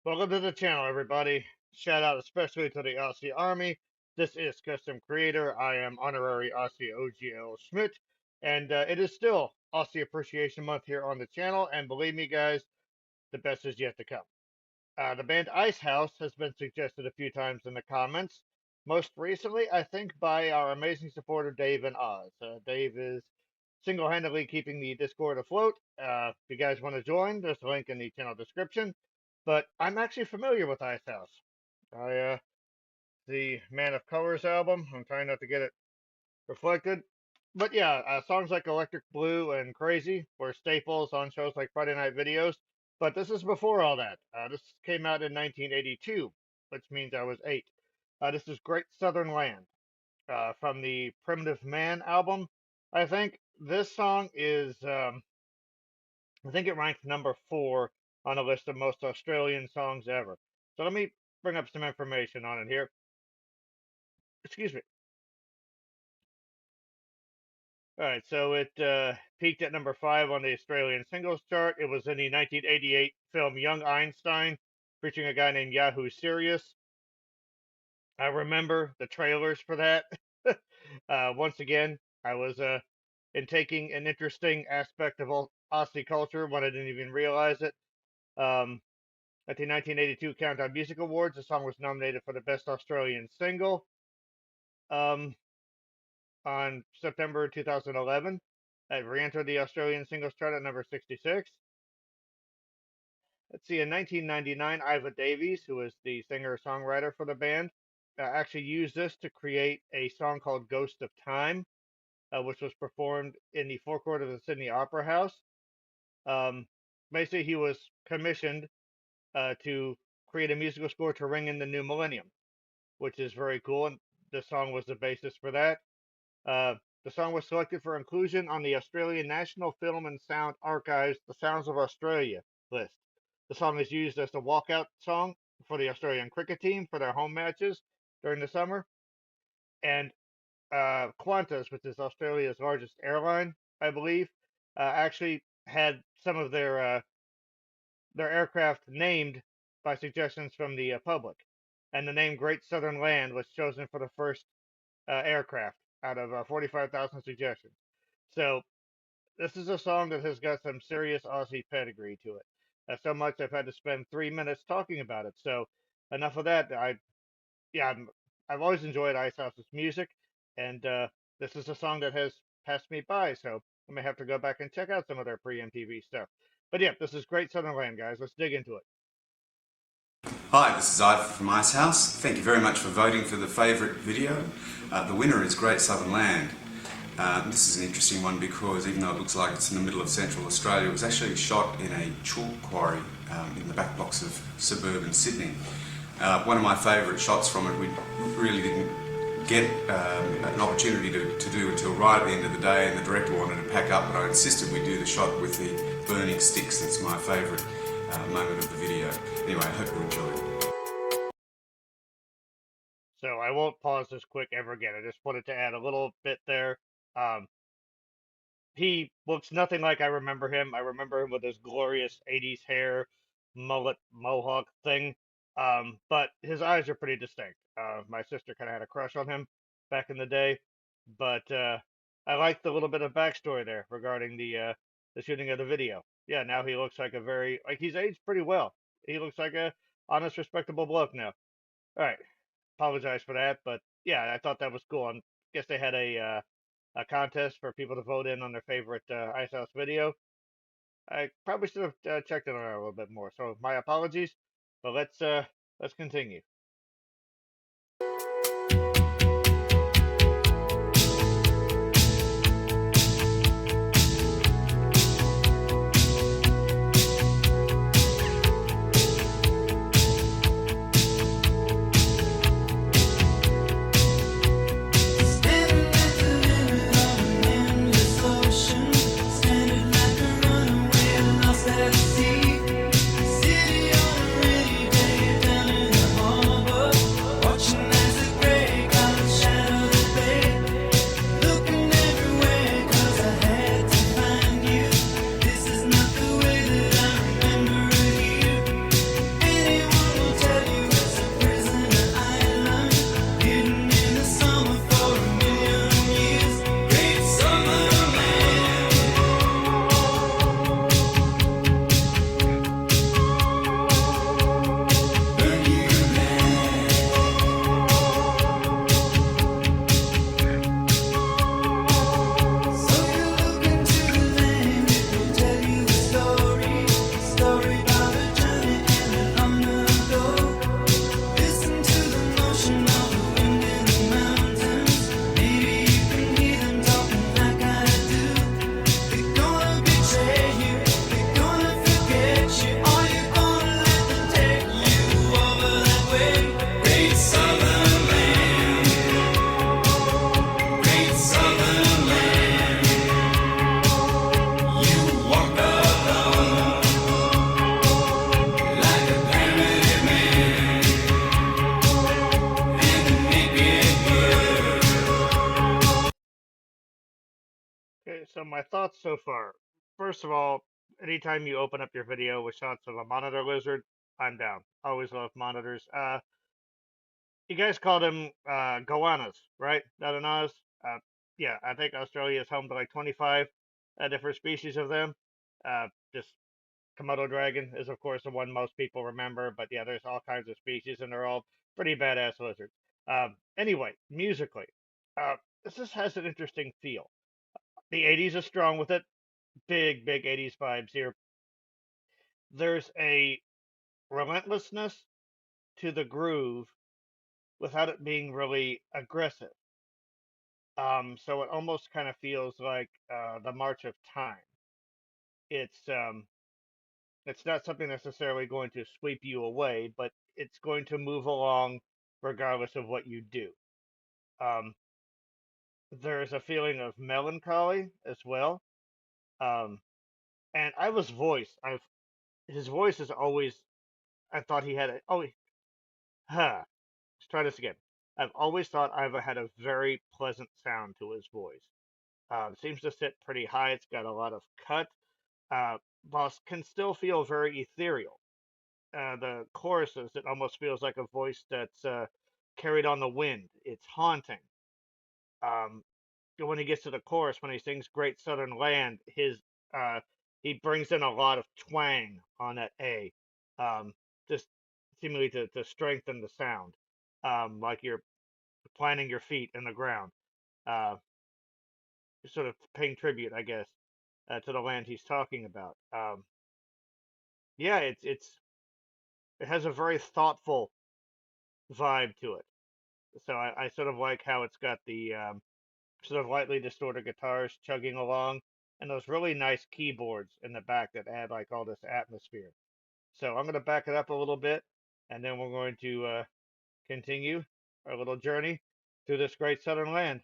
Welcome to the channel, everybody. Shout out especially to the Aussie Army. This is Custom Creator. I am Honorary Aussie OGL Schmitt, and it is still Aussie Appreciation Month here on the channel. And believe me, guys, the best is yet to come. The band Icehouse has been suggested a few times in the comments. Most recently, I think, by our amazing supporter Dave and Oz. Dave is single-handedly keeping the Discord afloat. If you guys want to join, there's a link in the channel description. But I'm actually familiar with Icehouse. The Man of Colors album. I'm trying not to get it reflected. But yeah, songs like Electric Blue and Crazy were staples on shows like Friday Night Videos. But this is before all that. This came out in 1982, which means I was 8. This is Great Southern Land from the Primitive Man album. I think this song is, I think it ranked number 4 on a list of most Australian songs ever. So let me bring up some information on it here. Excuse me. Alright, so it peaked at number 5 on the Australian singles chart. It was in the 1988 film Young Einstein, featuring a guy named Yahoo Serious. I remember the trailers for that. Once again, I was taking an interesting aspect of Aussie culture when I didn't even realize it. At the 1982 Countdown Music Awards, the song was nominated for the Best Australian Single. On September 2011, it re-entered the Australian Singles Chart at number 66. Let's see, in 1999, Iva Davies, who is the singer-songwriter for the band, actually used this to create a song called Ghost of Time, which was performed in the forecourt of the Sydney Opera House. Basically, he was commissioned to create a musical score to ring in the new millennium, which is very cool, and the song was the basis for that. The song was selected for inclusion on the Australian National Film and Sound Archive's The Sounds of Australia list. The song is used as the walkout song for the Australian cricket team for their home matches during the summer. And Qantas, which is Australia's largest airline, I believe, actually had some of their aircraft named by suggestions from the public. And the name Great Southern Land was chosen for the first aircraft out of 45,000 suggestions. So this is a song that has got some serious Aussie pedigree to it. So much I've had to spend 3 minutes talking about it. So enough of that. I've always enjoyed Icehouse's music, and this is a song that has passed me by. So I may have to go back and check out some of their pre-MTV stuff. But yeah, this is Great Southern Land, guys. Let's dig into it. Hi, this is Ive from Icehouse. Thank you very much for voting for the favourite video. The winner is Great Southern Land. This is an interesting one because even though it looks like it's in the middle of central Australia, it was actually shot in a chalk quarry in the back blocks of suburban Sydney. One of my favourite shots from it, we really didn't get an opportunity to do until right at the end of the day, and the director wanted to pack up, but I insisted we do the shot with the burning sticks. It's my favourite moment of the video. Anyway, I hope you enjoy it. So I won't pause this quick ever again. I just wanted to add a little bit there. He looks nothing like I remember him. I remember him with his glorious 80s hair, mullet, mohawk thing. But his eyes are pretty distinct. My sister kind of had a crush on him back in the day. But I like the little bit of backstory there regarding the shooting of the video. Yeah, now he looks like he's aged pretty well. He looks like a honest, respectable bloke now. All right, apologize for that, but yeah, I thought that was cool. I guess they had a contest for people to vote in on their favorite Icehouse video. I probably should have checked it on a little bit more. So my apologies, but let's continue. City on a rainy day down in the hall. So my thoughts so far. First of all, anytime you open up your video with shots of a monitor lizard, I'm down. Always love monitors. You guys call them goannas, right? Not an Oz. Yeah, I think Australia is home to like 25 different species of them. Just Komodo dragon is, of course, the one most people remember, but yeah, there's all kinds of species, and they're all pretty badass lizards. Anyway, musically, uh, this just has an interesting feel. The 80s is strong with it. Big 80s vibes here. There's a relentlessness to the groove without it being really aggressive. So it almost kind of feels like the march of time. It's um, it's not something necessarily going to sweep you away, but it's going to move along regardless of what you do. Um, there's a feeling of melancholy as well. Um, and Iva's voice, his voice is always. I thought he had a. Oh, let's try this again. I've always thought Iva had a very pleasant sound to his voice. Seems to sit pretty high. It's got a lot of cut. Uh, whilst can still feel very ethereal. The choruses, it almost feels like a voice that's carried on the wind. It's haunting. Um, when he gets to the chorus, when he sings "Great Southern Land," uh, he brings in a lot of twang on that A, um, just seemingly to strengthen the sound, like you're planting your feet in the ground, uh, sort of paying tribute, I guess, to the land he's talking about. Yeah, it has a very thoughtful vibe to it. So I sort of like how it's got the sort of lightly distorted guitars chugging along, and those really nice keyboards in the back that add like all this atmosphere. So I'm going to back it up a little bit, and then we're going to continue our little journey through this great southern land.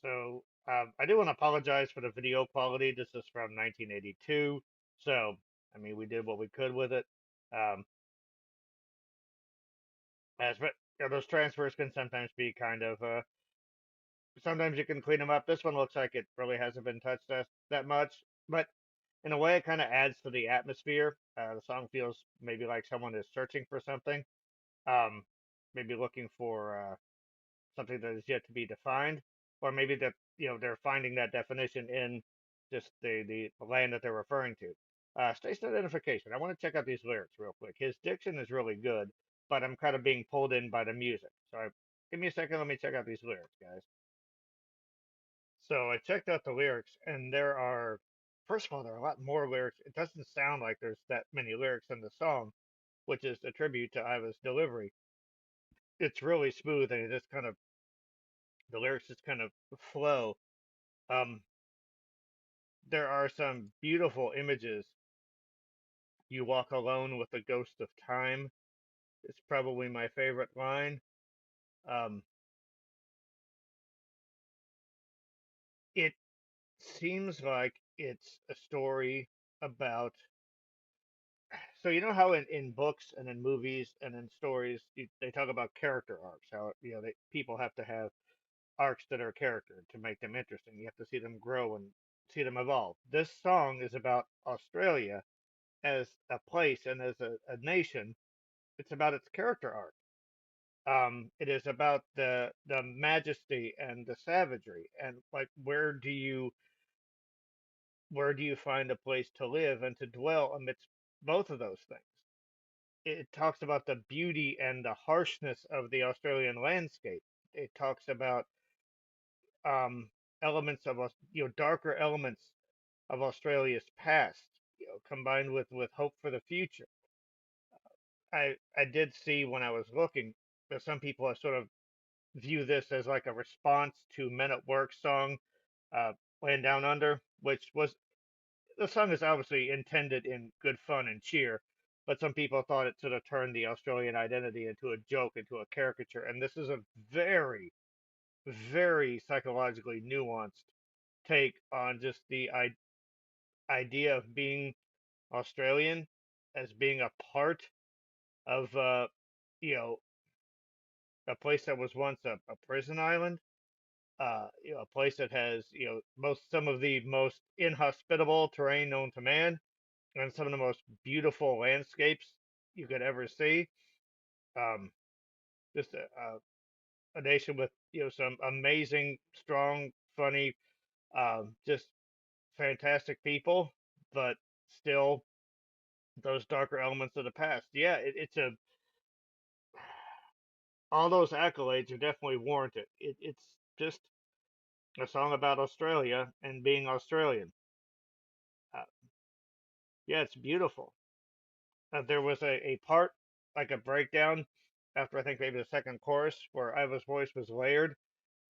So I do want to apologize for the video quality. This is from 1982, so I mean we did what we could with it. Um, but those transfers can sometimes be kind of sometimes you can clean them up. This one looks like it really hasn't been touched that much. but in a way, it kind of adds to the atmosphere. The song feels maybe like someone is searching for something, um, maybe looking for something that is yet to be defined, or maybe that they're finding that definition in just the land that they're referring to. Station identification. I want to check out these lyrics real quick. His diction is really good, but I'm kind of being pulled in by the music. Give me a second. Let me check out these lyrics, guys. So I checked out the lyrics, and there are, first of all, there are a lot more lyrics. It doesn't sound like there's that many lyrics in the song, which is a tribute to Iva's delivery. It's really smooth, and it just kind of, the lyrics just kind of flow. Um, there are some beautiful images. You walk alone with the ghost of time. It's probably my favorite line. Um, it seems like it's a story about, so you know how in books and in movies and in stories they talk about character arcs, how people have to have arcs that are character to make them interesting. You have to see them grow and see them evolve. This song is about Australia as a place and as a nation. It's about its character arc. It is about the majesty and the savagery, and like where do you find a place to live and to dwell amidst both of those things? It talks about the beauty and the harshness of the Australian landscape. It talks about um, elements of darker elements of Australia's past, combined with hope for the future. I did see when I was looking that some people have sort of view this as like a response to Men at Work song, uh, "Land Down Under," which was, the song is obviously intended in good fun and cheer, but some people thought it sort of turned the Australian identity into a joke, into a caricature. And this is a very, very psychologically nuanced take on just the idea of being Australian as being a part of, you know, a place that was once a prison island, a place that has, some of the most inhospitable terrain known to man, and some of the most beautiful landscapes you could ever see. Um, just a nation with some amazing, strong, funny, just fantastic people, but still those darker elements of the past. Yeah, it's a all those accolades are definitely warranted. It's just a song about Australia and being Australian. Uh, yeah, it's beautiful. There was a part, like a breakdown, after I think maybe the second chorus, where Iva's voice was layered.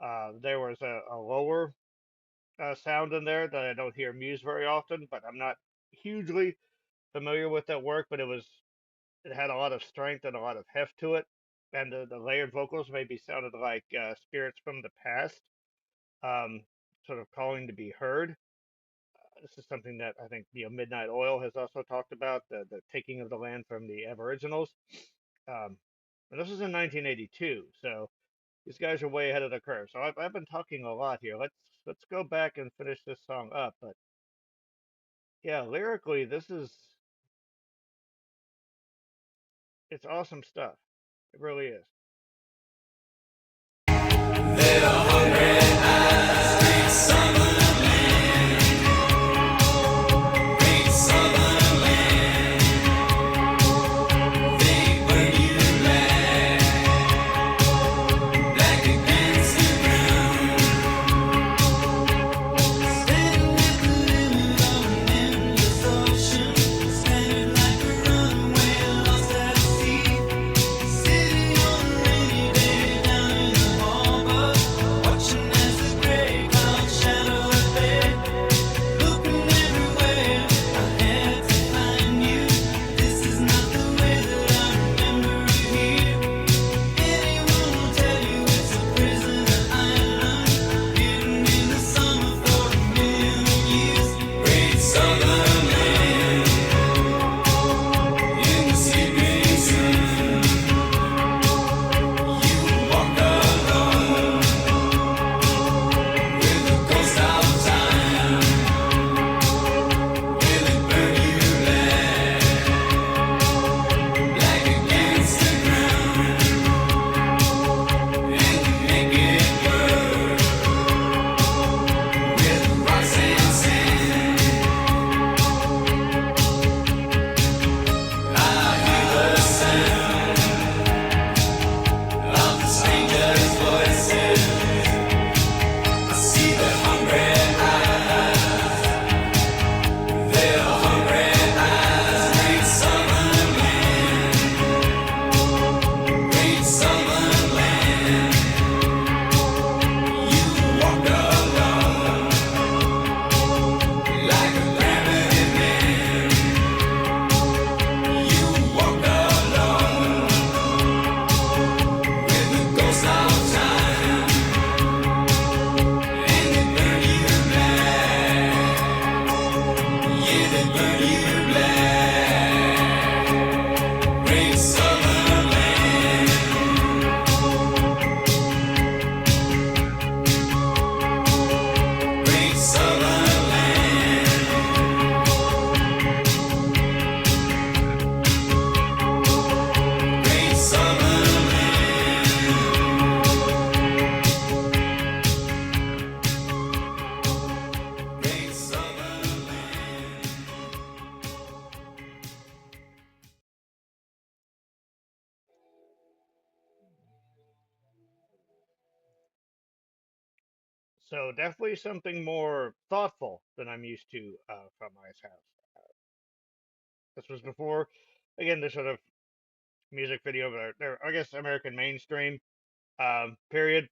There was a lower sound in there that I don't hear Muse very often, but I'm not hugely familiar with that work. But it had a lot of strength and a lot of heft to it, and the layered vocals maybe sounded like spirits from the past, um, sort of calling to be heard. This is something that I think Midnight Oil has also talked about, the taking of the land from the Aboriginals. Um, and this was in 1982, so these guys are way ahead of the curve. So I've been talking a lot here. Let's go back and finish this song up. But yeah, lyrically, it's awesome stuff. It really is. There are hungry eyes, big southern land, big southern land. They burn you black, black against the ground. Standing at the limit of an endless ocean, standing like a runaway lost at sea, sitting on So definitely something more thoughtful than I'm used to from Icehouse. This was before, again, this sort of music video, but I guess American mainstream period.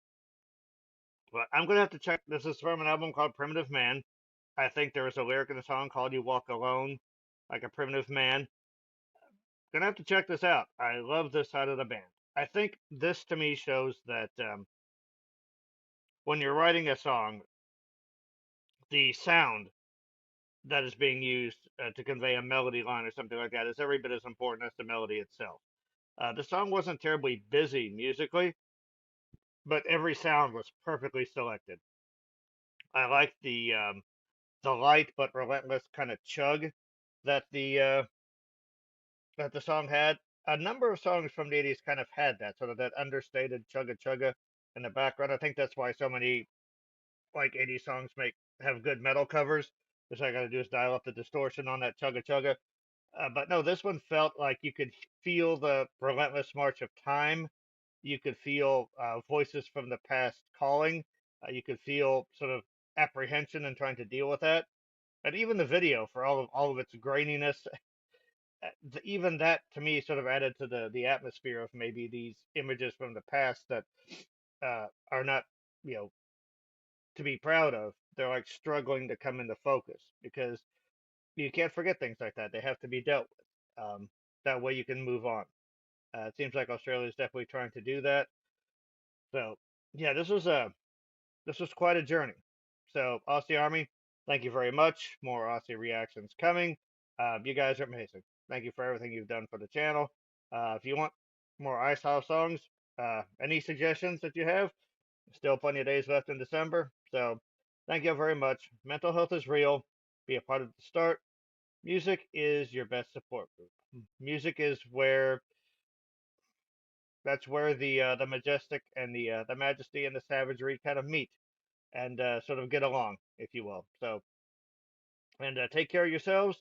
But I'm gonna have to check. This is from an album called Primitive Man. I think there was a lyric in the song called "You Walk Alone," like a primitive man. Gonna have to check this out. I love this side of the band. I think this to me shows that when you're writing a song, the sound that is being used to convey a melody line or something like that is every bit as important as the melody itself. The song wasn't terribly busy musically, but every sound was perfectly selected. I like the light but relentless kind of chug that the song had. A number of songs from the 80s kind of had that sort of that understated chugga chugga in the background. I think that's why so many like 80s songs make have good metal covers. Just all I got to do is dial up the distortion on that chugga chugga. But no, this one felt like you could feel the relentless march of time. You could feel voices from the past calling. You could feel sort of apprehension and trying to deal with that. And even the video, for all of its graininess, even that to me sort of added to the atmosphere of maybe these images from the past that are not, you know, to be proud of. They're like struggling to come into focus because you can't forget things like that. They have to be dealt with. That way you can move on. It seems like Australia is definitely trying to do that. So yeah, this was quite a journey. So Aussie Army, thank you very much. More Aussie reactions coming. You guys are amazing. Thank you for everything you've done for the channel. If you want more Icehouse songs, any suggestions that you have, still plenty of days left in December. So thank you very much. Mental health is real. Be a part of the start. Music is your best support group. Music is where that's where the majestic and the majesty and the savagery kind of meet and sort of get along, if you will. So and take care of yourselves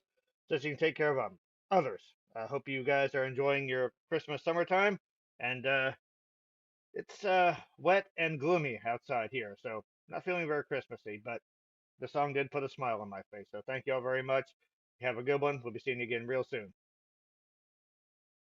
so that you can take care of others. I hope you guys are enjoying your Christmas summertime, and it's wet and gloomy outside here, so not feeling very Christmassy, but the song did put a smile on my face. So thank you all very much. Have a good one. We'll be seeing you again real soon.